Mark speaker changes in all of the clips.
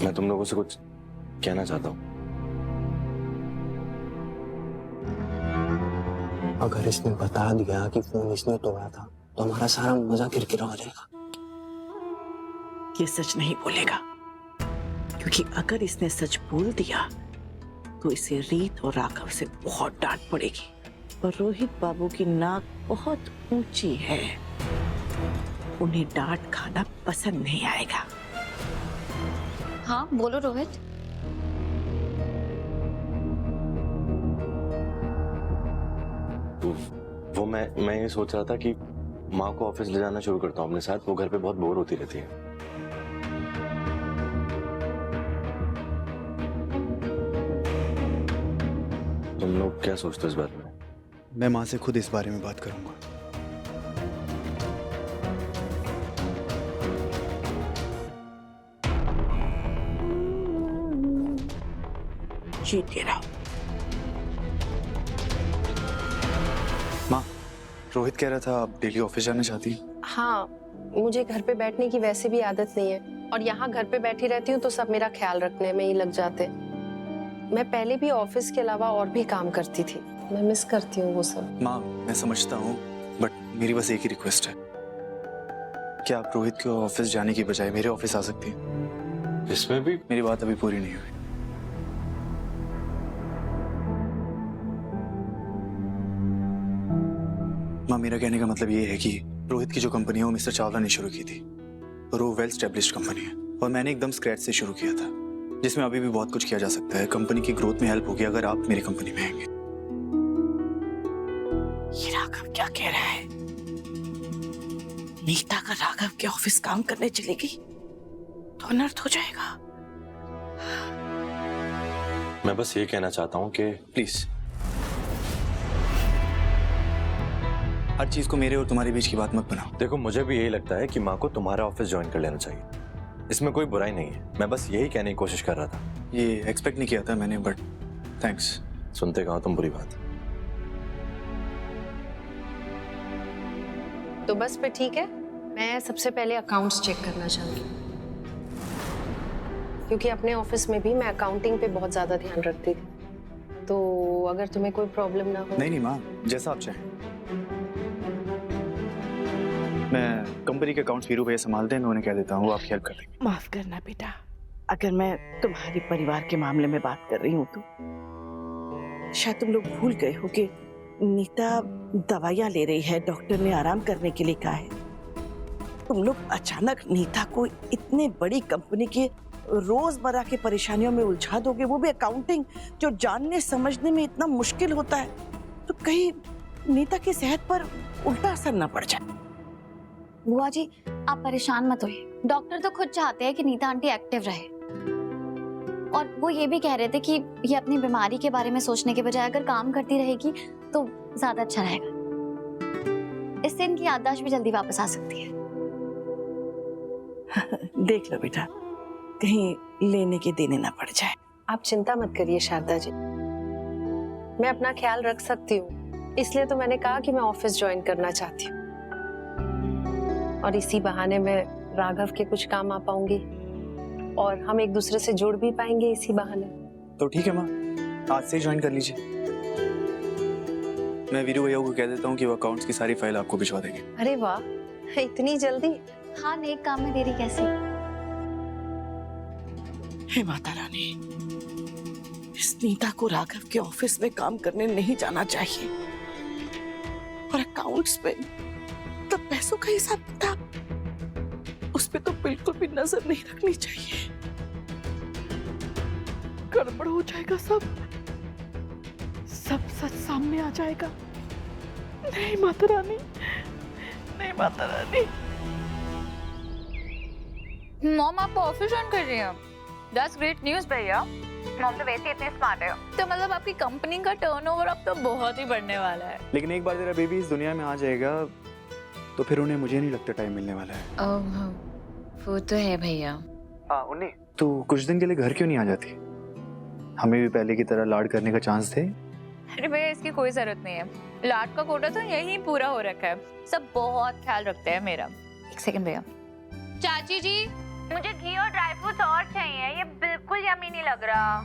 Speaker 1: मैं तुम लोगों से कुछ कहना चाहता हूँ।
Speaker 2: अगर इसने बता दिया कि फोन इसने तोड़ा था तो हमारा सारा मजा किरकिरा हो जाएगा।
Speaker 3: ये सच नहीं बोलेगा, क्योंकि अगर इसने सच बोल दिया तो इसे रीत और राघव से बहुत डांट पड़ेगी। और रोहित बाबू की नाक बहुत ऊंची है, उन्हें डांट खाना पसंद नहीं आएगा।
Speaker 4: हाँ बोलो रोहित।
Speaker 1: वो मैं ये सोच रहा था कि माँ को ऑफिस ले जाना शुरू करता हूँ अपने साथ। वो घर पे बहुत बोर होती रहती है। तुम लोग क्या सोचते हो इस बारे में?
Speaker 5: मैं माँ से खुद इस बारे में बात करूंगा।
Speaker 3: जीत रहा।
Speaker 5: माँ, रोहित कह रहा था आप डेली ऑफिस जाना चाहती हैं।
Speaker 6: हाँ, मुझे घर पे बैठने की वैसे भी आदत नहीं है और यहाँ घर पे बैठी रहती हूँ तो सब मेरा ख्याल रखने में ही लग जाते। मैं पहले भी ऑफिस के अलावा और भी काम करती थी। मैं मिस करती हूँ वो सब।
Speaker 5: माँ, मैं समझता हूँ, बट मेरी बस एक ही रिक्वेस्ट है। क्या आप रोहित के ऑफिस जाने की बजाय मेरे ऑफिस आ सकती हैं?
Speaker 1: इसमें भी
Speaker 5: मेरी बात अभी पूरी नहीं हुई। माँ, मेरा कहने का मतलब ये है कि रोहित की जो कंपनी है वो मिस्टर चावला ने शुरू की थी और वो वेल स्टैब्लिश्ड कंपनी है और मैंने एकदम स्क्रैच से शुरू किया था, जिसमें अभी भी बहुत कुछ किया जा सकता है। कंपनी की ग्रोथ में हेल्प होगी अगर आप मेरी कंपनी में आएंगे।
Speaker 3: ये राघव क्या कह रहा है? नीता का राघव के ऑफिस काम करने चलेगी तो अनर्थ हो जाएगा।
Speaker 1: मैं बस ये कहना चाहता हूँ कि
Speaker 5: प्लीज, हर चीज को मेरे और तुम्हारे बीच की बात मत बनाओ।
Speaker 1: देखो, मुझे भी यही लगता है कि माँ को तुम्हारा ऑफिस ज्वाइन कर लेना चाहिए। इसमें कोई बुराई नहीं है। मैं बस यही कहने की कोशिश कर रहा था।
Speaker 5: ये एक्सपेक्ट नहीं किया था मैंने, बट थैंक्स।
Speaker 1: सुनते कहो तुम बुरी बात।
Speaker 6: तो बस फिर ठीक है। मैं सबसे पहले अकाउंट्स चेक करना चाहूंगी, क्योंकि अपने ऑफिस में भी मैं अकाउंटिंग पे बहुत ज्यादा ध्यान रखती थी। तो अगर तुम्हें कोई प्रॉब्लम ना हो।
Speaker 5: नहीं माँ, जैसा आप चाहें। मैं कंपनी के अकाउंट्स वीरू भैया संभालते हैं, मैं उन्हें कह देता हूँ, वो आपकी हेल्प कर देंगे।
Speaker 3: माफ करना बेटा, अगर मैं तुम्हारे परिवार के मामले में बात कर रही हूँ तो शायद तुम लोग भूल गए हो कि नीता दवाइयाँ ले रही है, डॉक्टर ने आराम करने के लिए कहा है। तुम लोग अचानक नीता को इतने बड़ी कंपनी के रोजमर्रा की परेशानियों में उलझा दोगे, वो भी अकाउंटिंग जो जानने समझने में इतना मुश्किल होता है, तो कहीं नीता की सेहत पर उल्टा असर न पड़ जाए।
Speaker 4: बुआ जी आप परेशान मत होइए, डॉक्टर तो खुद चाहते हैं कि नीता आंटी एक्टिव रहे और वो ये भी कह रहे थे कि ये अपनी बीमारी के बारे में सोचने के बजाय अगर काम करती रहेगी तो ज्यादा अच्छा रहेगा। इससे इनकी याददाश्त भी जल्दी वापस आ सकती है।
Speaker 3: देख लो बेटा, कहीं लेने के देने ना पड़ जाए।
Speaker 6: आप चिंता मत करिए शारदा जी, मैं अपना ख्याल रख सकती हूँ। इसलिए तो मैंने कहा कि मैं ऑफिस ज्वाइन करना चाहती हूँ और इसी बहाने में राघव के कुछ काम आ पाऊंगी और हम एक दूसरे से जुड़ भी पाएंगे इसी बहाने।
Speaker 5: तो ठीक है माँ, आज से ही ज्वाइन कर लीजिए। मैं वीरू भैया को कह देता हूँ कि वो अकाउंट्स की सारी फाइल आपको भिजवा देंगे।
Speaker 6: अरे वाह, इतनी जल्दी?
Speaker 4: हाँ, नेक काम में देरी कैसी?
Speaker 3: हे माता रानी, इस नीता को राघव के ऑफिस में काम करने नहीं जाना चाहिए और अकाउंट्स पे तो पैसों का हिसाब किताब उस पे तो बिल्कुल भी नजर नहीं रखनी चाहिए। गड़बड़ हो जाएगा, सब सच सामने आ जाएगा। नहीं माता रानी, नहीं माता रानी।
Speaker 7: मॉम आप ऑफिस ज्वाइन कर रही हैं? दैट्स ग्रेट न्यूज़ भैया। मॉम तो वैसे इतने स्मार्ट है, तो मतलब आपकी कंपनी का टर्नओवर अब तो बहुत ही बढ़ने वाला है।
Speaker 5: लेकिन एक बार तेरा बेबी इस दुनिया में आ जाएगा तो फिर उन्हें मुझे नहीं लगता टाइम मिलने वाला है।
Speaker 7: ओह, वो तो है भैया।
Speaker 5: हाँ उन्हें तो कुछ दिन के लिए घर क्यों नहीं आ जाती? हमें भी पहले की तरह लाड करने का चांस दे।
Speaker 7: अरे भैया इसकी कोई जरूरत नहीं है, लाड का कोटा तो यही पूरा हो रखा है। सब बहुत ख्याल रखते हैं मेरा। एक सेकंड भैया। चाची जी, मुझे घी और ड्राई फ्रूट्स और चाहिए, ये बिल्कुल यम्मी नहीं लग रहा।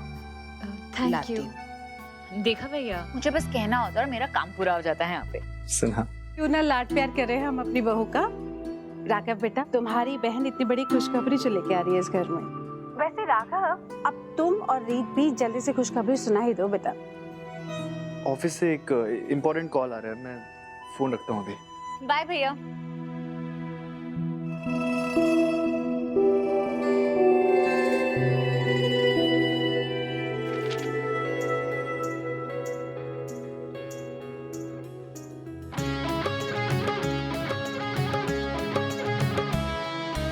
Speaker 4: थैंक
Speaker 3: लाती
Speaker 4: यू।
Speaker 3: हूँ।
Speaker 7: देखा भैया, मुझे बस कहना होता है और मेरा काम पूरा हो जाता है यहाँ पे।
Speaker 5: सुना?
Speaker 8: क्यों ना लाड प्यार करें हम अपनी बहू का। राघव बेटा, तुम्हारी बहन इतनी बड़ी खुशखबरी जो लेके आ रही है इस घर में।
Speaker 7: वैसे राघव,
Speaker 8: अब तुम और रीत भी जल्दी से खुशखबरी सुना ही दो बेटा।
Speaker 5: ऑफिस से एक इम्पोर्टेंट कॉल आ रहा है, मैं फोन रखता हूँ अभी।
Speaker 7: बाय भैया।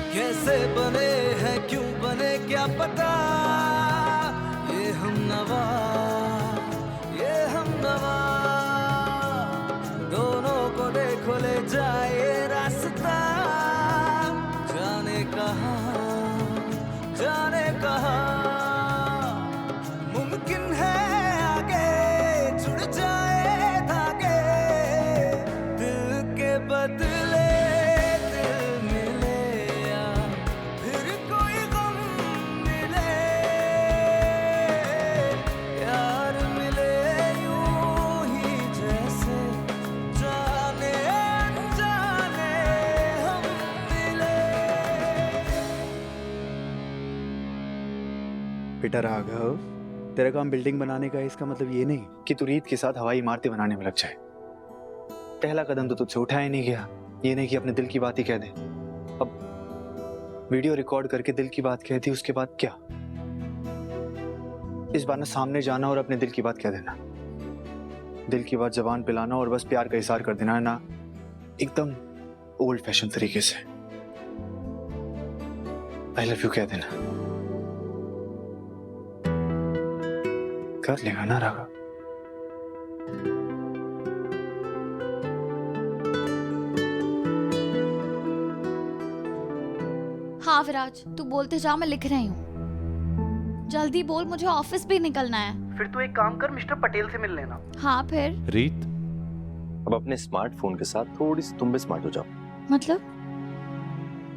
Speaker 9: कैसे बने हैं क्यों बने क्या पता, ये हम नवा दोनों को देखो ले जाए रास्ता, जाने कहाँ मुमकिन है आगे जुड़ जाए धागे, दिल के बदले दिल मिले या फिर कोई गम मिले, यार मिले यूं ही जैसे जाने अनजाने हम मिले।
Speaker 5: बेटा राघव, तेरा काम बिल्डिंग बनाने का है, इसका मतलब ये नहीं कि तू रीत के साथ हवाई इमारतें बनाने में लग जाए। पहला कदम तो तुझसे उठाया नहीं गया। ये नहीं कि अपने दिल की बात ही कह दे। अब वीडियो रिकॉर्ड करके दिल की बात कह दी, उसके बाद क्या? इस बार ना सामने जाना और अपने दिल की बात कह देना। दिल की बात जबान पे लाना और बस प्यार का इज़हार कर देना, ना एकदम ओल्ड फैशन तरीके से आई लव यू कह देना। कर लेगा ना राघव?
Speaker 4: हाँ विराज, तू बोलते जा, मैं लिख रही हूँ। जल्दी बोल, मुझे ऑफिस भी निकलना है।
Speaker 10: फिर तू एक काम कर, मिस्टर पटेल से मिल लेना।
Speaker 4: हाँ फिर?
Speaker 1: रीत, अब अपने स्मार्टफोन के साथ थोड़ी सी तुम भी स्मार्ट हो जाओ।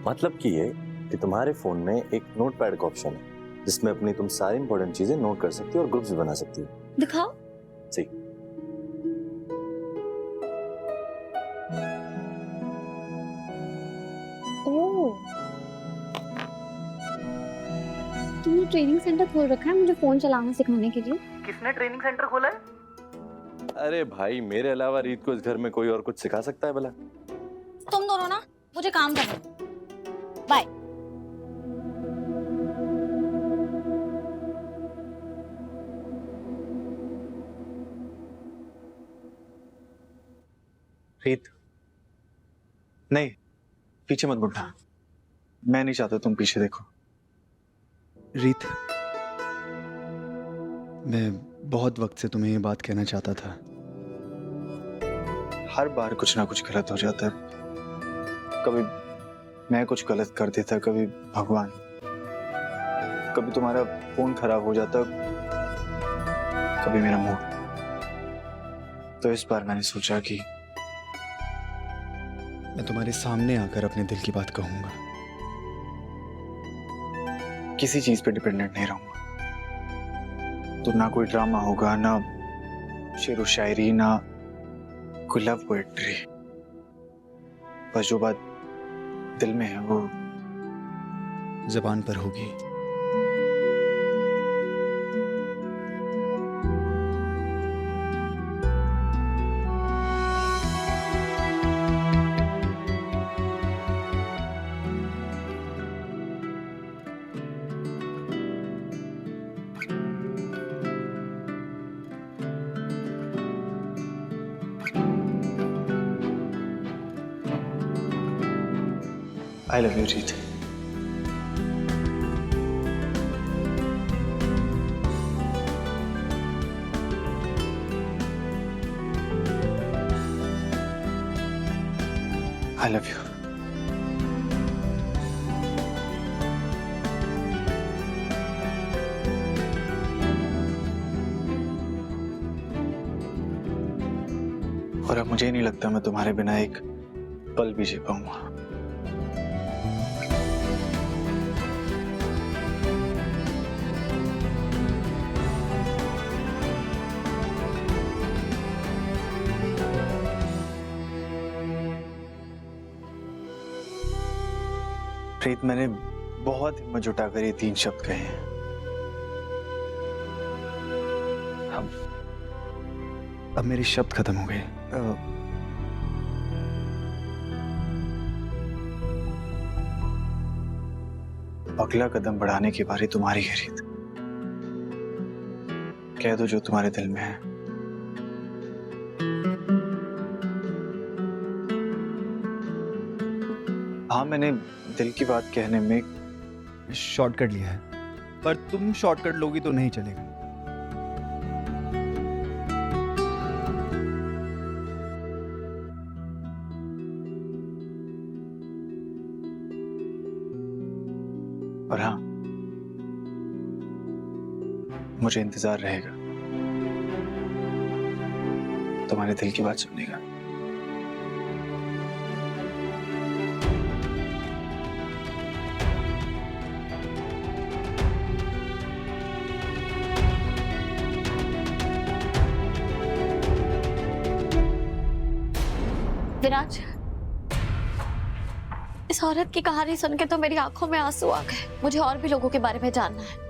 Speaker 1: मतलब कि ये कि तुम्हारे फोन में एक नोटपैड का ऑप्शन है जिसमें अपनी तुम सारी इंपॉर्टेंट चीजें नोट कर सकती हो और ग्रुप्स भी बना सकती हो।
Speaker 4: दिखाओ।
Speaker 1: सही।
Speaker 11: ओह, तुमने ट्रेनिंग सेंटर खोल रखा है मुझे फोन चलाना सिखाने के लिए?
Speaker 10: किसने ट्रेनिंग सेंटर खोला है?
Speaker 1: अरे भाई, मेरे अलावा रीत को इस घर में कोई और कुछ सिखा सकता है भला?
Speaker 4: तुम दोनों ना, मुझे काम करना है। बाय।
Speaker 5: रीत, नहीं, पीछे मत मुड़ना। मैं नहीं चाहता तुम पीछे देखो। रीत, मैं बहुत वक्त से तुम्हें ये बात कहना चाहता था। हर बार कुछ ना कुछ गलत हो जाता है। कभी मैं कुछ गलत कर देता, कभी भगवान, कभी तुम्हारा फोन खराब हो जाता, कभी मेरा मूड। तो इस बार मैंने सोचा कि मैं तुम्हारे सामने आकर अपने दिल की बात कहूंगा। किसी चीज पे डिपेंडेंट नहीं रहूंगा। तो ना कोई ड्रामा होगा, ना शेर व शायरी, ना कोई लव पोएट्री। बस जो बात दिल में है वो जबान पर होगी। I love you, Jeet. I love you. और अब मुझे नहीं लगता मैं तुम्हारे बिना एक पल भी जी पाऊंगा। प्रीत, मैंने बहुत हिम्मत जुटाकर ये 3 शब्द कहे हैं। अब मेरे शब्द खत्म हो गए। अगला कदम बढ़ाने की बारी तुम्हारी है रीत। कह दो जो तुम्हारे दिल में है। हाँ, मैंने दिल की बात कहने में
Speaker 12: शॉर्टकट लिया है, पर तुम शॉर्टकट लोगी तो नहीं चलेगा।
Speaker 5: और हाँ, मुझे इंतजार रहेगा तुम्हारे दिल की बात सुनने का।
Speaker 4: विराज, इस औरत की कहानी सुन के तो मेरी आंखों में आंसू आ गए। मुझे और भी लोगों के बारे में जानना है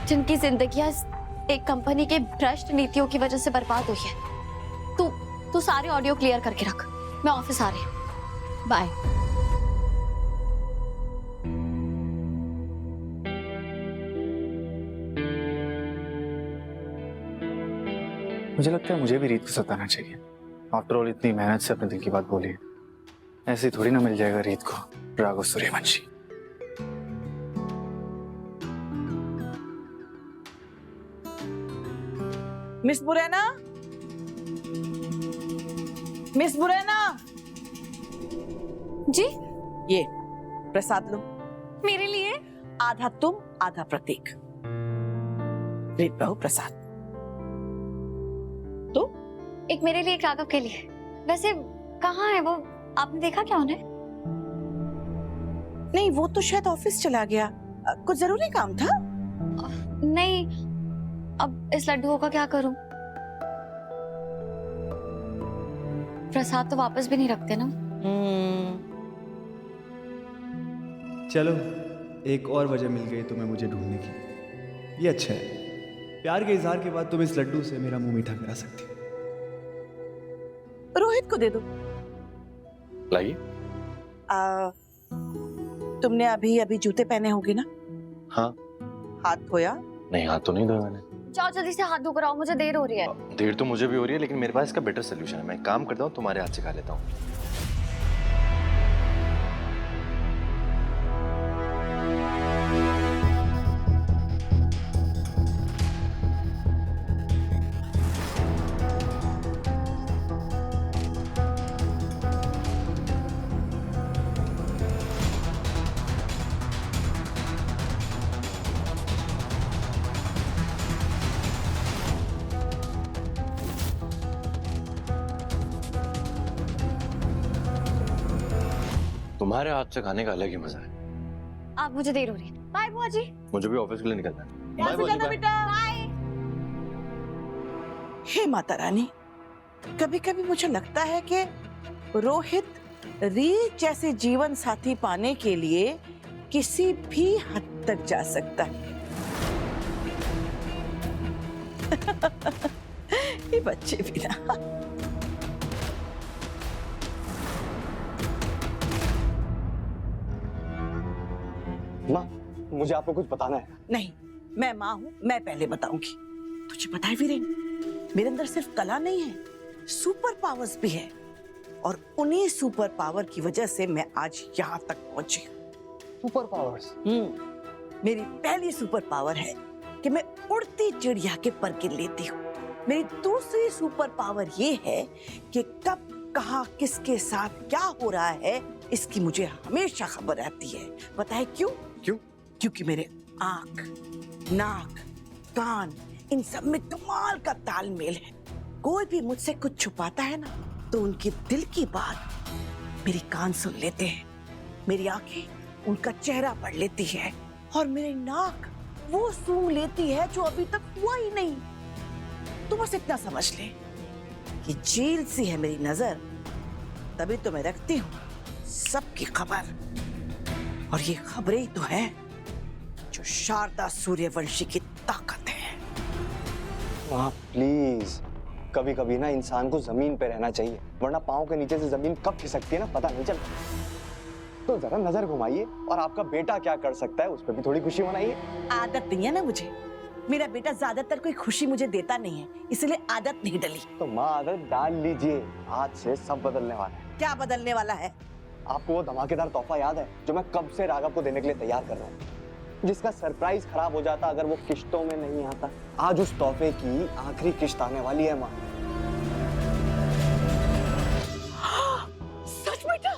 Speaker 4: जिनकी जिंदगियां एक कंपनी के भ्रष्ट नीतियों की वजह से बर्बाद हुई है। तू सारे ऑडियो क्लियर करके रख, मैं ऑफिस आ रही हूँ। बाय।
Speaker 5: मुझे लगता है मुझे भी रीत को सताना चाहिए। आफ्टर ऑल इतनी मेहनत से अपने दिल की बात बोली है, ऐसे थोड़ी ना मिल जाएगा रीत को राघव सूर्यवंशी।
Speaker 3: Miss Buraina, miss Buraina.
Speaker 4: जी?
Speaker 3: ये प्रसाद लो।
Speaker 4: मेरे लिए?
Speaker 3: आधा तुम आधा प्रतीक। रीत बहू प्रसाद। तो
Speaker 4: एक मेरे लिए, एक राघव के लिए। वैसे कहाँ है वो, आपने देखा क्या उन्हें?
Speaker 3: नहीं, वो तो शायद ऑफिस चला गया। कुछ जरूरी काम था?
Speaker 4: नहीं, अब इस लड्डुओं का क्या करूं? प्रसाद तो वापस भी नहीं रखते ना।
Speaker 12: चलो, एक और वजह मिल गई तुम्हें मुझे ढूंढने की। ये अच्छा है, प्यार के इजहार के बाद तुम इस लड्डू से मेरा मुंह मीठा करा सकती हो।
Speaker 3: रोहित को दे दो।
Speaker 1: लाइए।
Speaker 3: तुमने अभी जूते पहने होंगे ना?
Speaker 1: हाँ।
Speaker 3: हाथ धोया?
Speaker 1: नहीं, हाथ तो नहीं धोया मैंने।
Speaker 4: जाओ जल्दी से हाथ धोकर आओ, मुझे देर हो रही है।
Speaker 1: देर तो मुझे भी हो रही है, लेकिन मेरे पास इसका बेटर सोल्यूशन है। मैं एक काम करता हूँ, तुम्हारे हाथ से खा लेता हूँ। तुम्हारे हाथ से खाने का अलग ही मजा है।
Speaker 4: आप, मुझे देर हो रही है। बाय बुआ जी।
Speaker 1: मुझे भी ऑफिस के लिए निकलना है। बाय बुआ जी।
Speaker 4: बाय।
Speaker 3: हे माता रानी, कभी कभी मुझे लगता है कि रोहित रीत जैसे जीवन साथी पाने के लिए किसी भी हद तक जा सकता है। ये बच्चे भी ना।
Speaker 2: माँ, मुझे आपको कुछ बताना है।
Speaker 3: नहीं, मैं माँ हूं, मैं पहले बताऊंगी। तुझे पता है वीरेन, मेरे अंदर सिर्फ कला नहीं है, सुपर पावर्स भी है। और उन्हीं सुपर पावर की वजह से मैं आज यहाँ तक पहुंची।
Speaker 2: Super powers?
Speaker 3: मेरी पहली सुपर पावर है कि मैं उड़ती चिड़िया के पर गिन लेती हूँ। मेरी दूसरी सुपर पावर ये है कि कब, कहाँ, किसके साथ क्या हो रहा है, इसकी मुझे हमेशा खबर रहती है। पता है क्यों?
Speaker 1: क्यों?
Speaker 3: क्योंकि मेरे आंख, नाक, कान, इन सब में कमाल का तालमेल है। कोई भी मुझसे कुछ छुपाता है ना, तो उनके दिल की बात मेरी कान सुन लेते हैं, मेरी आंखें उनका चेहरा पढ़ लेती है, और मेरी नाक वो सूंघ लेती है जो अभी तक हुआ ही नहीं। तो बस इतना समझ ले कि झील सी है मेरी नजर, तभी तो मैं रखती हूँ सबकी खबर। और ये खबरें ही तो हैं जो शारदा सूर्यवंशी की ताकत है।
Speaker 2: माँ प्लीज, कभी कभी ना इंसान को जमीन पे रहना चाहिए, वरना पाँव के नीचे से जमीन कब खिसकती है ना पता नहीं चलता। तो जरा नजर घुमाइए और आपका बेटा क्या कर सकता है उस पर भी थोड़ी खुशी मनाइए।
Speaker 3: आदत नहीं है ना मुझे, मेरा बेटा ज्यादातर कोई खुशी मुझे देता नहीं है, इसलिए आदत नहीं डली।
Speaker 2: तो माँ आदत डाल लीजिए, आज से सब बदलने वाला है।
Speaker 3: क्या बदलने वाला है?
Speaker 2: आपको वो धमाकेदार तोहफा याद है जो मैं कब से राघव को देने के लिए तैयार कर रहा हूँ, जिसका सरप्राइज खराब हो जाता अगर वो किश्तों में नहीं आता। आज उस तोहफे की आखिरी किश्त आने वाली है माँ।
Speaker 3: सच बेटा?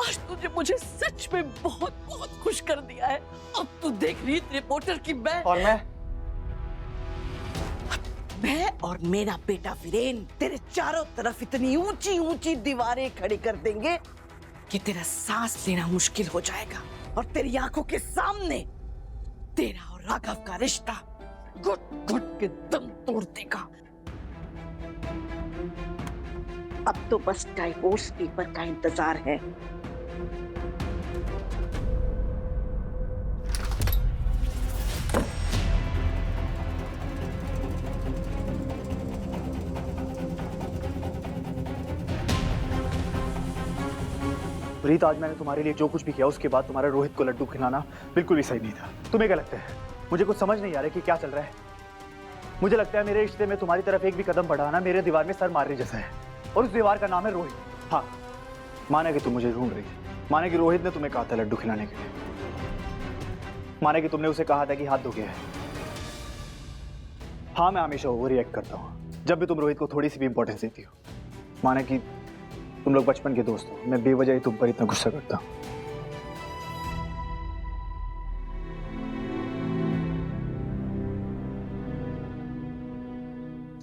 Speaker 3: आज तुझे मुझे सच में बहुत बहुत खुश कर दिया है। अब तू देख रही रिपोर्टर की मैं और मेरा बेटा वीरेन तेरे चारों तरफ इतनी ऊंची ऊंची दीवारें खड़ी कर देंगे कि तेरा सांस लेना मुश्किल हो जाएगा और तेरी आंखों के सामने तेरा और राघव का रिश्ता घुट घुट के दम तोड़ देगा। अब तो बस डाइवोर्स पेपर का इंतजार है।
Speaker 12: प्रीत, आज मैंने तुम्हारे लिए जो कुछ भी किया उसके बाद तुम्हारे रोहित को लड्डू खिलाना बिल्कुल भी सही नहीं था। तुम्हें क्या लगता है? मुझे कुछ समझ नहीं आ रहा कि क्या चल रहा है। मुझे लगता है मेरे रिश्ते में तुम्हारी तरफ एक भी कदम बढ़ाना मेरे दीवार में सर मारने जैसा है, और उस दीवार का नाम है रोहित। हाँ, माना कि तुम मुझे ढूंढ रही थी, माना कि रोहित ने तुम्हें कहा था लड्डू खिलाने के लिए, माना कि तुमने उसे कहा था कि हाथ धो गया है। हाँ, मैं हमेशा ओवर रिएक्ट करता हूँ जब भी तुम रोहित को थोड़ी सी भी इंपॉर्टेंस देती हो। माना कि तुम लोग बचपन के दोस्त हो, मैं बेवजह ही तुम पर इतना गुस्सा करता हूँ।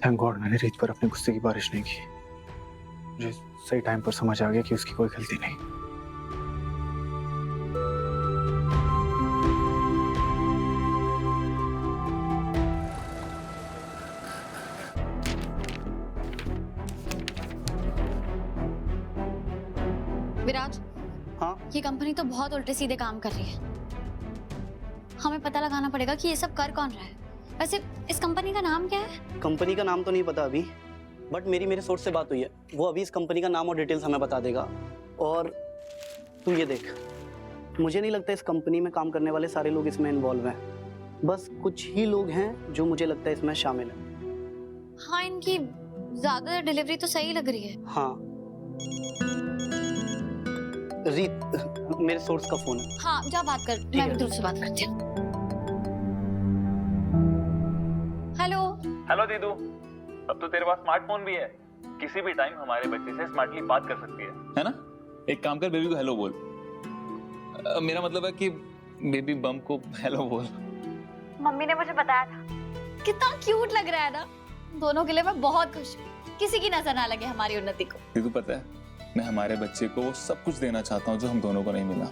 Speaker 12: थैंक गॉड मैंने रीत पर अपने गुस्से की बारिश नहीं की। मुझे सही टाइम पर समझ आ गया कि उसकी कोई गलती नहीं।
Speaker 4: विराज,
Speaker 5: हाँ?
Speaker 4: ये कंपनी तो बहुत उल्टे सीधे काम कर रही है। हमें पता लगाना पड़ेगा कि ये सब कर कौन रहा है। वैसे इस कंपनी का नाम क्या है?
Speaker 13: कंपनी का नाम तो नहीं पता अभी, बट मेरे सोर्स से बात हुई है, वो अभी इस कंपनी का नाम और डिटेल्स हमें बता देगा। और तू ये देख, मुझे नहीं लगता इस कंपनी में काम करने वाले सारे लोग इसमें इन्वॉल्व हैं, बस कुछ ही लोग हैं जो मुझे लगता है इसमें शामिल हैं।
Speaker 4: हाँ, इनकी ज्यादातर डिलीवरी तो सही लग रही है।
Speaker 13: हाँ रीत, मेरे सोर्स का फोन है।
Speaker 4: हाँ, जा बात कर, मैं भी ध्रुव से बात करती हूँ। हेलो।
Speaker 14: हेलो दीदू, अब तो तेरे पास स्मार्टफोन भी है, किसी भी टाइम हमारे बच्चे से स्मार्टली बात कर सकती है ना? एक काम कर, बेबी को हेलो बोल। मेरा मतलब है कि बेबी बम को हेलो बोल।
Speaker 4: मम्मी ने मुझे बताया था। कितना क्यूट लग रहा है ना। दोनों के लिए मैं बहुत खुश हूँ, किसी की नजर ना लगे हमारी उन्नति को।
Speaker 14: दीदू पता है, मैं हमारे बच्चे को वो सब कुछ देना चाहता हूँ जो हम दोनों को नहीं मिला।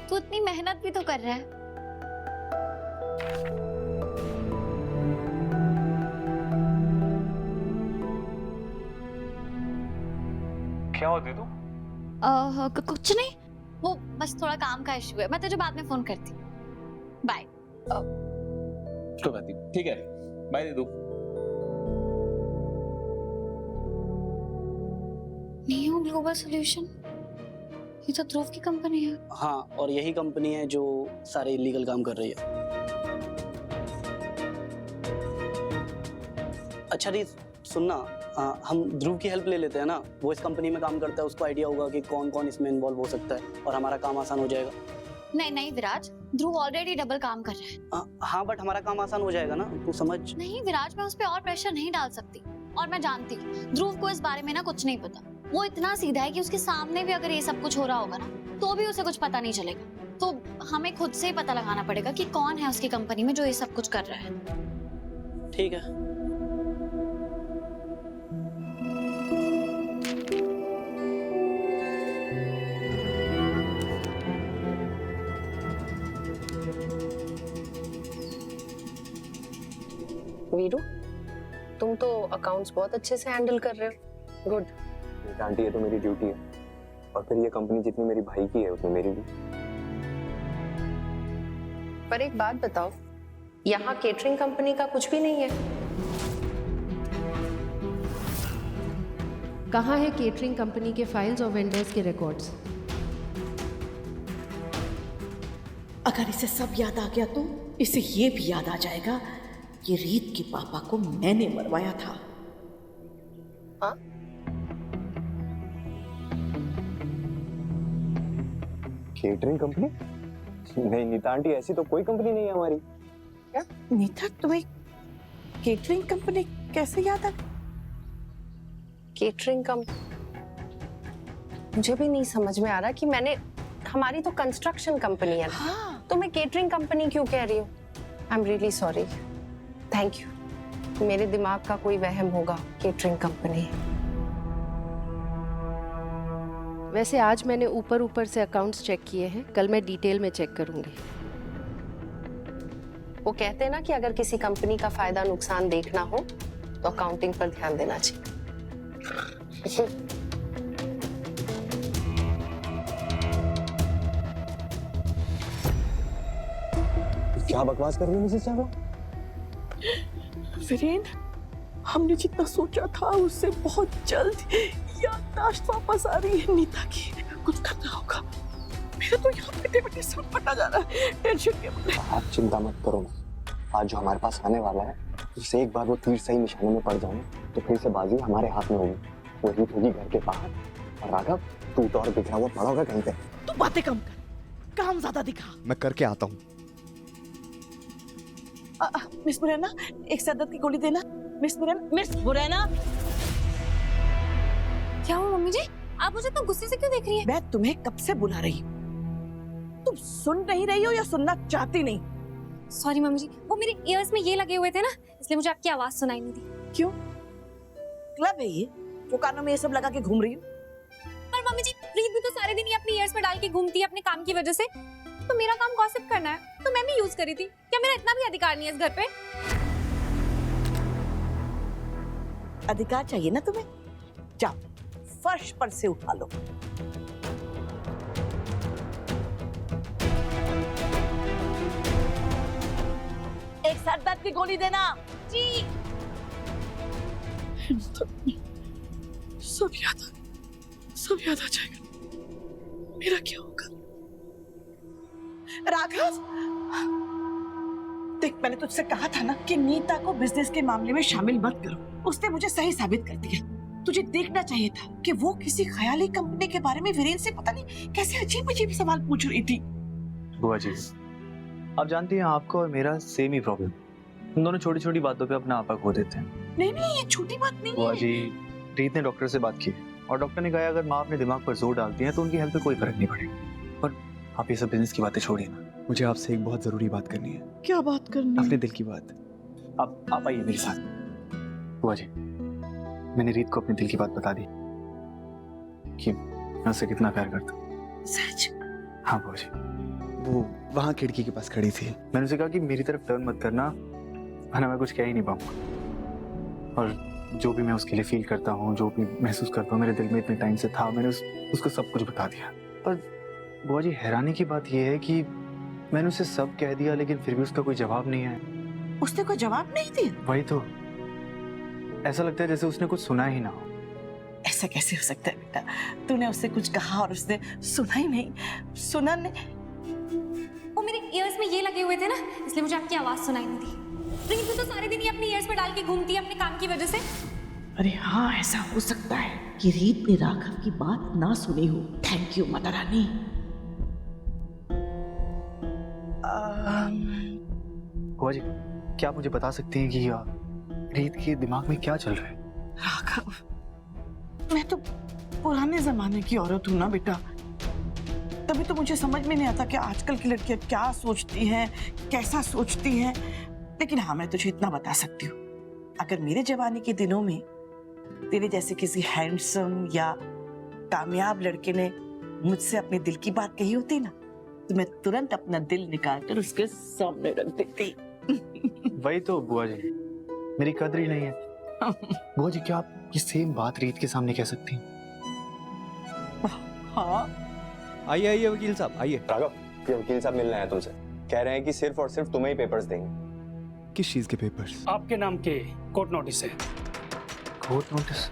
Speaker 4: तू इतनी मेहनत भी तो कर रहा है।
Speaker 14: क्या हो दीदू?
Speaker 4: कुछ नहीं, वो बस थोड़ा काम का इशू है। मैं तुझे बाद में फोन करती हूँ। बाय।
Speaker 14: कोई बात नहीं, ठीक है, बाय दीदू।
Speaker 4: न्यू ग्लोबल सॉल्यूशन, ये तो ध्रुव की कंपनी है।
Speaker 13: हाँ, और यही कंपनी है जो सारे इलीगल काम कर रही है। अच्छा रीत, सुनना, हम ध्रुव की हेल्प ले लेते हैं ना, वो इस कंपनी में काम करता है, उसको आइडिया होगा कि कौन कौन इसमें इन्वॉल्व हो सकता है और हमारा काम आसान हो जाएगा।
Speaker 4: नहीं नहीं विराज, ध्रुव ऑलरेडी डबल काम कर रहा है।
Speaker 13: हाँ, बट हमारा काम आसान हो जाएगा ना, तू समझ।
Speaker 4: नहीं विराज, मैं उस पर और प्रेशर नहीं डाल सकती, और मैं जानती हूँ ध्रुव को इस बारे में ना कुछ नहीं पता। वो इतना सीधा है कि उसके सामने भी अगर ये सब कुछ हो रहा होगा ना, तो भी उसे कुछ पता नहीं चलेगा। तो हमें खुद से ही पता लगाना पड़ेगा कि कौन है उसकी कंपनी में जो ये सब कुछ कर रहा है।
Speaker 13: ठीक है।
Speaker 6: वीरू, तुम तो अकाउंट्स बहुत अच्छे से हैंडल कर रहे हो। गुड।
Speaker 2: आंटी, ये तो मेरी ड्यूटी है। और फिर ये कंपनी जितनी मेरी भाई की है उतनी मेरी भी।
Speaker 6: पर एक बात बताओ, यहाँ केटरिंग कंपनी का कुछ भी नहीं है?
Speaker 15: कहाँ है केटरिंग कंपनी के फाइल्स और वेंडर्स के रिकॉर्ड्स?
Speaker 3: अगर इसे सब याद आ गया तो इसे ये भी याद आ जाएगा कि रीत के पापा को मैंने मरवाया था।
Speaker 6: हाँ?
Speaker 2: Catering company? नहीं नीता आंटी, ऐसी तो कोई कंपनी नहीं है हमारी।
Speaker 3: क्या नीता, तुम्हें केटरिंग कंपनी कैसे याद आ गई?
Speaker 6: केटरिंग मुझे भी नहीं समझ में आ रहा कि हमारी तो कंस्ट्रक्शन कंपनी है। हाँ। तो मैं केटरिंग कंपनी क्यों कह रही हूँ? I am really sorry, thank you. मेरे दिमाग का कोई वहम होगा, केटरिंग कंपनी।
Speaker 15: वैसे आज मैंने ऊपर से अकाउंट्स चेक किए हैं, कल मैं डिटेल में चेक करूंगी।
Speaker 6: वो कहते हैं ना कि अगर किसी कंपनी का फायदा नुकसान देखना हो तो अकाउंटिंग पर ध्यान देना चाहिए।
Speaker 2: क्या बकवास कर रही है मिसेस चावला?
Speaker 3: वीरेन, हमने जितना सोचा था उससे बहुत जल्द याददाश्त वापस आ रही है नीता की। कुछ करना होगा, मेरा तो यहाँ बैठे सर फटा जा रहा है टेंशन के मारे।
Speaker 2: आप चिंता मत करो ना, आज जो हमारे पास आने वाला है उससे एक बार वो तीर सही निशाने में पड़ जाए तो फिर से बाजी हमारे हाथ में होगी। वो रीत होगी घर के बाहर और राघव टूटा और बिखरा हुआ पड़ा होगा कहीं पे।
Speaker 3: तू बातें कम कर, काम ज्यादा दिखा।
Speaker 2: मैं करके आता हूँ।
Speaker 3: मिस बुरैना, एक सर दर्द की गोली देना। मिस बुरैना।
Speaker 4: क्या हुआ मम्मी जी? आप मुझे तो गुस्से से क्यों देख रही है?
Speaker 3: मैं तुम्हें कब से बुला रही हूँ, तुम सुन नहीं रही हो या सुनना चाहती नहीं?
Speaker 4: सॉरी मम्मी जी, वो मेरे ईयर्स में ये लगे हुए थे ना, इसलिए मुझे आपकी आवाज सुनाई नहीं दी।
Speaker 3: क्यों? क्लब है ये जो कानों में ये सब लगा के घूम रही हूँ?
Speaker 4: पर मम्मी जी, रीत भी तो सारे दिन ही अपने ईयर्स में डाल के घूमती है अपने काम की वजह से। तो मेरा काम गॉसिप करना है, तो मैं भी यूज करी थी। क्या मेरा इतना भी अधिकार नहीं है इस घर पे?
Speaker 3: अधिकार चाहिए ना तुम्हें? जाओ फर्श पर से उठा लो। एक सर दर्द की गोली देना।
Speaker 4: जी।
Speaker 3: सब याद आ जाएगा। मेरा क्या होगा? राघव, देख मैंने तुझसे कहा था ना कि नीता को बिजनेस के मामले में शामिल मत करो। उसने मुझे सही साबित कर दिया। तुझे देखना चाहिए था कि वो किसी ख्याली कंपनी के बारे में वीरेन से पता नहीं कैसे अजीब सवाल पूछ रही थी।
Speaker 5: बुआ जी, आप जानती हैं आपको और मेरा सेम ही प्रॉब्लम। हम दोनों छोटी छोटी बातों पे अपना आपा खो देते हैं।
Speaker 3: नहीं, ये छोटी बात नहीं है।
Speaker 5: बुआ जी, रीत ने डॉक्टर से बात की और डॉक्टर ने कहा अगर माँ अपने दिमाग पर जोर डालती है तो उनकी हेल्थ पे कोई फर्क नहीं पड़ेगा। पर आप ये सब बिजनेस की बातें छोड़िए ना, मुझे आपसे एक बहुत जरूरी बात करनी है।
Speaker 3: क्या बात करनी है?
Speaker 5: अपने दिल की बात। आप आइए मेरे साथ। बुआ जी, मैंने रीत को अपने दिल की बात बता दी कि मैं उससे कितना प्यार करता हूँ।
Speaker 3: सच?
Speaker 5: हाँ बुआ जी, वो वहाँ खिड़की के पास खड़ी थी। मैंने उसे कहा कि मेरी तरफ टर्न मत करना वरना मैं कुछ कह ही नहीं पाऊंगा। और जो भी मैं उसके लिए फील करता हूँ, जो भी महसूस करता हूँ मेरे दिल में इतने टाइम से था, मैंने उसको सब कुछ बता दिया। पर बुआ जी, हैरानी की बात यह है कि मैंने उसे सब कह दिया लेकिन फिर भी उसका कोई जवाब नहीं आया।
Speaker 3: उसने कोई जवाब नहीं दिया?
Speaker 5: वही तो, ऐसा लगता है जैसे उसने कुछ सुना ही ना हो।
Speaker 3: ऐसा कैसे हो सकता है बेटा? तूने उससे कुछ कहा और उसने सुना ही नहीं? सुना नहीं?
Speaker 4: वो मेरे ईयर्स में ये लगे हुए थे ना, इसलिए मुझे आपकी आवाज सुनाई नहीं दी। रीत भी तो सारे दिन ही अपने ईयर्स में डाल के घूमती है अपने काम की वजह से।
Speaker 3: अरे हाँ, ऐसा हो सकता है कि रीत ने राघव की बात ना सुनी हो। Thank you Mata Rani.
Speaker 5: बुआ जी, क्या आप मुझे बता सकती हैं कि रीत के दिमाग में क्या चल रहा है?
Speaker 3: राघव, मैं तो पुराने जमाने की औरत हूँ ना बेटा, तभी तो मुझे समझ में नहीं आता कि आजकल की लड़कियां क्या सोचती हैं, कैसा सोचती हैं। लेकिन हाँ, मैं तुझे इतना बता सकती हूँ, अगर मेरे जवानी के दिनों में तेरे जैसे किसी हैंडसम या कामयाब लड़के ने मुझसे अपने दिल की बात कही होती ना, तो मैं तुरंत अपना दिल निकाल कर उसके सामने रख देती।
Speaker 5: वही तो बुआ जी, मेरी कदर ही नहीं है। बुआ जी, क्या आप ये सेम बात रीत के सामने कह सकती हैं?
Speaker 3: हाँ
Speaker 16: आइए आइए वकील साहब आइए।
Speaker 2: राघव, ये वकील साहब मिलने आए तुमसे। कह रहे हैं कि सिर्फ और सिर्फ तुम्हें ही पेपर्स देंगे।
Speaker 16: किस चीज के पेपर्स?
Speaker 10: आपके नाम के कोर्ट नोटिस है।
Speaker 16: Court notice?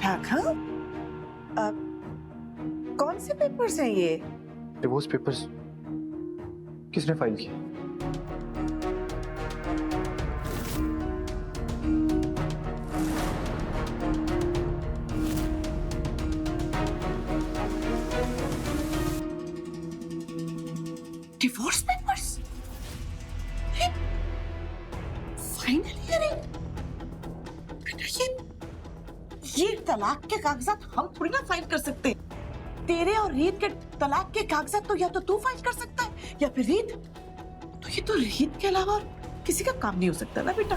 Speaker 3: राघव, कौन से पेपर्स हैं ये?
Speaker 12: डिवोर्स पेपर्स किसने फाइल किए?
Speaker 3: Divorce papers? फाइनली अरे बेटा, ये तलाक के कागजात हम थोड़ी ना फाइल कर सकते। तेरे और रीत के तलाक के कागजात तो या तो तू फाइल कर सकता है या फिर रीत। तो ये तो रीत के अलावा और किसी का काम नहीं हो सकता ना बेटा।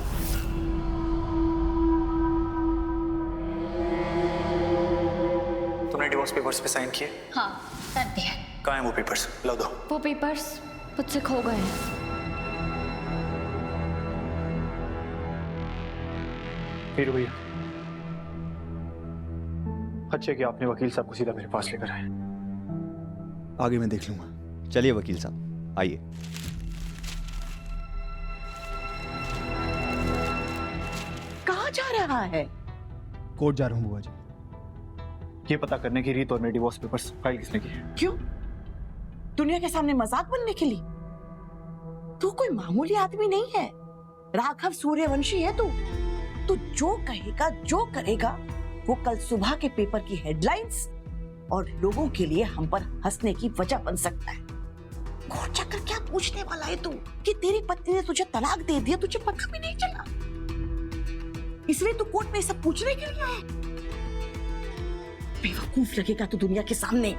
Speaker 5: तुमने डिवोर्स पेपर्स पे साइन किए?
Speaker 4: हाँ कर दिया।
Speaker 5: कहाँ हैं वो पेपर्स? ला दो।
Speaker 4: वो पेपर्स मुझसे खो गए हैं।
Speaker 12: फिर भैया अच्छे कि आपने वकील साहब को सीधा मेरे पास लेकर आए।
Speaker 16: आगे मैं देख लूंगा। चलिए वकील साहब आइए।
Speaker 3: कहाँ जा रहा है?
Speaker 12: कोर्ट जा रहा हूँ बुआ जी, ये पता करने की रीत और मेरे डिवोर्स पेपर्स फाइल किसने किए।
Speaker 3: क्यों? दुनिया के सामने मजाक बनने के लिए? तू कोई मामूली आदमी नहीं है, राघव सूर्यवंशी है तू। तू जो कहेगा जो करेगा वो कल सुबह के पेपर की हेडलाइंस और लोगों के लिए हम पर हंसने की वजह बन सकता है। कोर्ट जाकर क्या पूछने वाला है तू कि तेरी पत्नी ने तुझे तलाक दे दिया, तुझे पता भी नहीं चला? इसलिए तू कोर्ट में सब पूछने के लिए आया? बेवकूफ लगेगा तू दुनिया के सामने।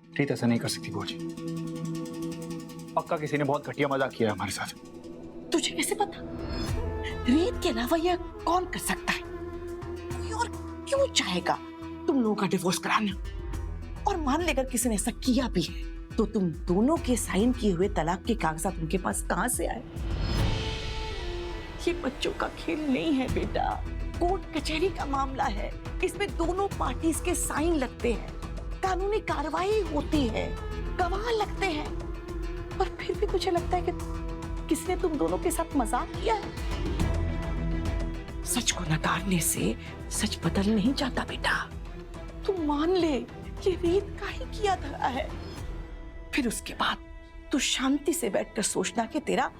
Speaker 12: रीत ऐसा नहीं कर सकती बुआ जी, पक्का किसी ने बहुत घटिया मजाक किया है हमारे साथ।
Speaker 3: तुझे कैसे पता? रीत के अलावा यह कौन कर सकता है? कोई और क्यों चाहेगा तुम लोगों का डिवोर्स कराना? और मान लेकर किसी ने ऐसा किया भी है तो तुम दोनों के साइन किए हुए तलाक के कागजात उनके पास कहां से आए? ये बच्चों का खेल नहीं है बेटा, कोर्ट कचहरी का मामला है। इसमें दोनों पार्टीज के साइन लगते हैं, कानूनी कार्रवाई होती है, गवाह लगते हैं। और फिर भी तुझे लगता है कि किसने तुम दोनों के साथ मजाक किया है? सच को नकारने से सच बदल नहीं जाता बेटा। तू मान ले ये रीत का ही किया धरा है, फिर उसके बाद तू शांति से बैठकर सोचना कि तेरा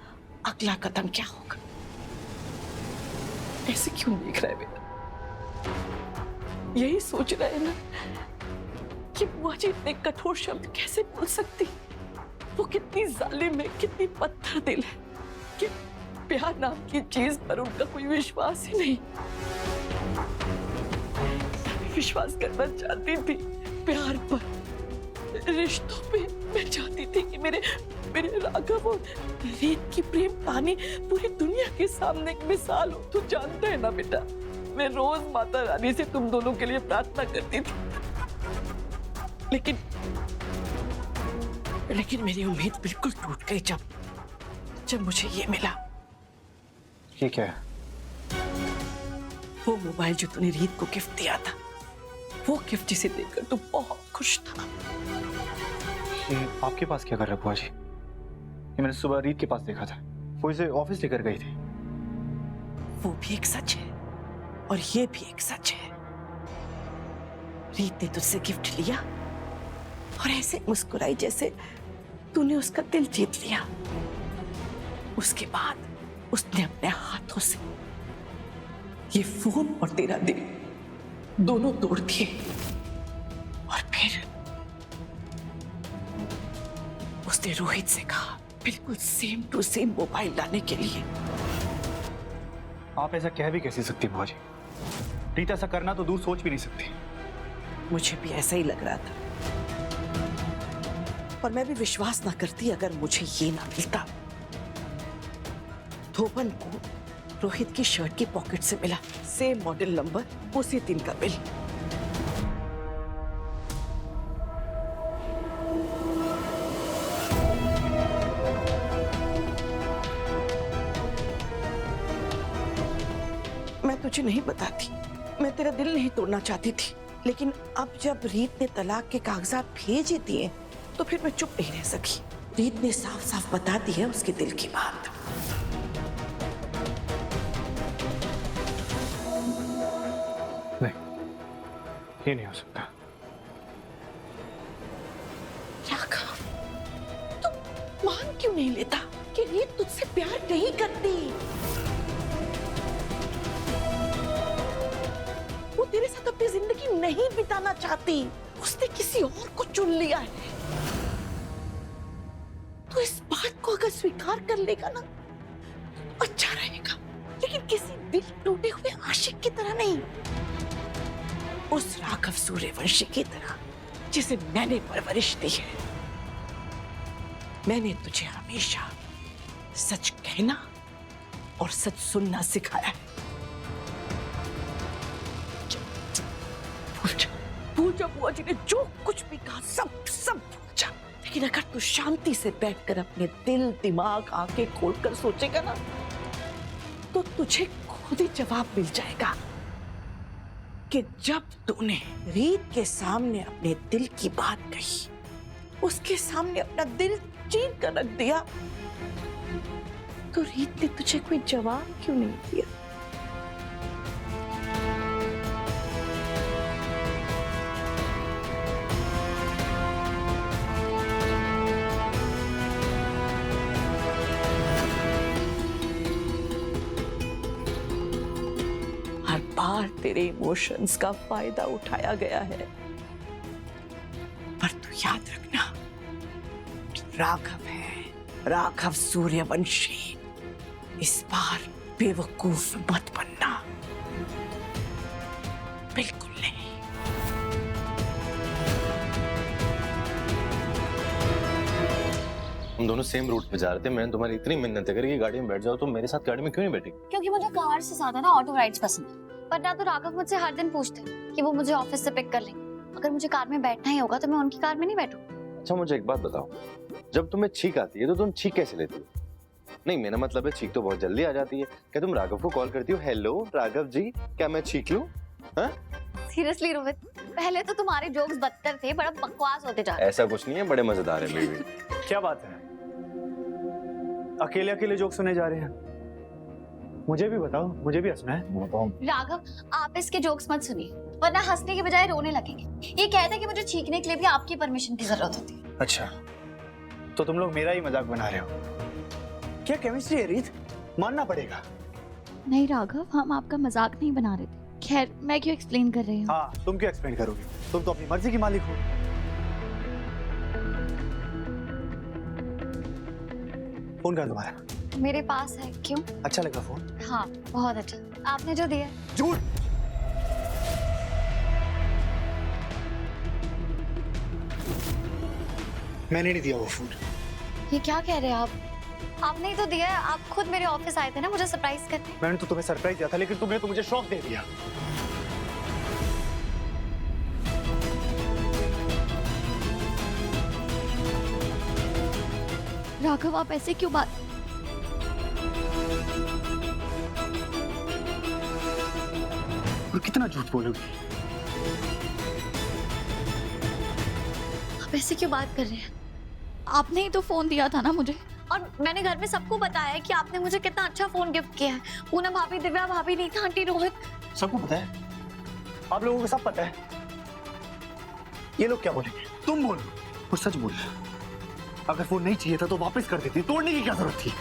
Speaker 3: अगला कदम क्या होगा। ऐसे क्यों देख रहा है बेटा? यही सोच रहा है ना कि बुआ जी इतने कठोर शब्द कैसे बोल सकती? वो कितनी जालिम है, कितनी पत्थर दिल है कि प्यार नाम की चीज पर उनका कोई विश्वास ही नहीं। विश्वास करना चाहती थी प्यार पर, रिश्तों पे। मैं चाहती थी कि मेरे राघव और रीत की प्रेम कहानी पूरी दुनिया के सामने एक मिसाल हो। तू जानता है ना बेटा, मैं रोज माता रानी से तुम दोनों के लिए प्रार्थना करती थी, लेकिन मेरी उम्मीद बिल्कुल टूट गई जब मुझे ये मिला।
Speaker 12: ये क्या है?
Speaker 3: वो मोबाइल जो तूने रीत को गिफ्ट दिया था, वो गिफ्ट जिसे देखकर तू बहुत खुश था।
Speaker 12: ये आपके पास क्या कर रहा है बुआ जी? ये मैंने सुबह रीत के पास देखा था, वो इसे ऑफिस लेकर गई थी।
Speaker 3: वो भी एक सच है और ये भी एक सच है। रीत ने तुझसे गिफ्ट लिया और ऐसे मुस्कुराई जैसे तूने उसका दिल जीत लिया। उसके बाद उसने अपने हाथों से ये फोन और तेरा दिल दोनों तोड़ दिए और फिर उसने रोहित से कहा बिल्कुल सेम टू सेम मोबाइल लाने के लिए।
Speaker 12: आप ऐसा कह भी कैसे सकती बुआ जी? रीत ऐसा करना तो दूर सोच भी नहीं सकती।
Speaker 3: मुझे भी ऐसा ही लग रहा था, और मैं भी विश्वास ना करती अगर मुझे ये ना मिलता। धोबन को रोहित की शर्ट की पॉकेट से मिला सेम मॉडल नंबर, उसी दिन का बिल। मैं तुझे नहीं बताती, मैं तेरा दिल नहीं तोड़ना चाहती थी, लेकिन अब जब रीत ने तलाक के कागजात भेज ही दिए तो फिर मैं चुप नहीं रह सकी। रीत ने साफ साफ बता दी है उसके दिल की बात।
Speaker 12: ये नहीं हो सकता।
Speaker 3: राघव, तू मान क्यों नहीं लेता कि रीत तुझसे प्यार नहीं करती? वो तेरे साथ अपनी जिंदगी नहीं बिताना चाहती, उसने किसी और को चुन लिया है। तो इस बात को अगर स्वीकार कर लेगा ना अच्छा रहेगा, लेकिन किसी दिल टूटे हुए आशिक की तरह नहीं, उस राघव सूर्यवंशी की तरह जिसे मैंने परवरिश दी है। मैंने तुझे हमेशा सच कहना और सच सुनना सिखाया है। भूल जा बुआ जी ने जो कुछ भी कहा, सब सब भूल जा। लेकिन अगर तू शांति से बैठकर अपने दिल, दिमाग, आंखें खोलकर सोचेगा ना तो तुझे खुद ही जवाब मिल जाएगा कि जब तूने रीत के सामने अपने दिल की बात कही, उसके सामने अपना दिल चीर कर रख दिया, तो रीत ने तुझे कोई जवाब क्यों नहीं दिया? हर बार तेरे इमोशंस का फायदा उठाया गया है, पर तू याद रखना, राघव है, राघव सूर्यवंशी। इस बार बेवकूफ मत बनना, बिल्कुल नहीं।
Speaker 1: हम दोनों सेम रूट पे जा रहे थे, मैंने तुम्हारी इतनी मिन्नतें करी कि गाड़ी में बैठ जाओ, तुम मेरे साथ गाड़ी में क्यों नहीं बैठी?
Speaker 4: क्योंकि मुझे कार से ज्यादा ना ऑटो राइड्स पसंद है। वरना तो राघव मुझसे हर दिन पूछते कि वो मुझे ऑफिस से पिक कर लेंगे। अगर मुझे कार में बैठना ही होगा तो मैं उनकी कार में नहीं बैठूंगी।
Speaker 1: अच्छा मुझे एक बात बताओ, जब तुम्हें छींक आती है तो तुम छींक कैसे लेती हो? नहीं मेरा मतलब है छींक तो बहुत जल्दी आ जाती है। क्या तुम राघव को कॉल करती हो, हेलो राघव जी क्या मैं छींक लूं?
Speaker 4: सीरियसली रोहित, पहले तो तुम्हारे जोक्स बदतर थे, बड़ा बकवास होते जा रहे।
Speaker 1: ऐसा कुछ नहीं है, बड़े मजेदार है बेबी।
Speaker 12: क्या बात है, अकेले अकेले जोक सुने जा रहे हैं? मुझे भी बताओ, मुझे भी हंसना है।
Speaker 4: राघव, आप इसके जोक्स मत सुनिए, वरना हंसने के बजाय रोने लगेंगे। ये कहते हैं कि मुझे छींकने के लिए भी आपकी परमिशन की जरूरत होती है।
Speaker 12: अच्छा, तो तुम लोग मेरा ही मजाक बना रहे हो? क्या केमिस्ट्री है रीत, मानना पड़ेगा।
Speaker 4: नहीं राघव, हम आपका मजाक नहीं बना रहे थे। खैर, मैं क्यों एक्सप्लेन कर रही हूँ?
Speaker 12: हाँ, तुम क्यों एक्सप्लेन करोगे? तुम तो अपनी मर्जी की मालिक हो। फोन कर तुम्हारा
Speaker 4: मेरे पास है। क्यों?
Speaker 12: अच्छा लगा फोन?
Speaker 4: हाँ, बहुत अच्छा। आपने जो दिया।
Speaker 12: झूठ। मैंने नहीं दिया वो फोन।
Speaker 4: ये क्या कह रहे हैं आप? आपने ही तो दिया है। आप खुद मेरे ऑफिस आए थे ना मुझे सरप्राइज करने।
Speaker 12: मैंने तो तुम्हें सरप्राइज दिया था, लेकिन तुमने तो मुझे शॉक दे दिया।
Speaker 4: राघव, आप ऐसे क्यों बात?
Speaker 12: और कितना झूठ बोलोगी?
Speaker 4: आप ऐसे क्यों बात कर रहे हैं? आपने ही तो फोन दिया था ना मुझे, और मैंने घर में सबको बताया कि आपने मुझे कितना अच्छा फोन गिफ्ट किया है। पूनम भाभी, दिव्या भाभी, नीता आंटी, रोहित,
Speaker 12: सबको पता है। आप लोगों को सब पता है। ये लोग क्या बोलेंगे? तुम बोलो और सच बोलो। अगर फोन नहीं चाहिए था तो वापस कर देती, तोड़ने की क्या जरूरत थी?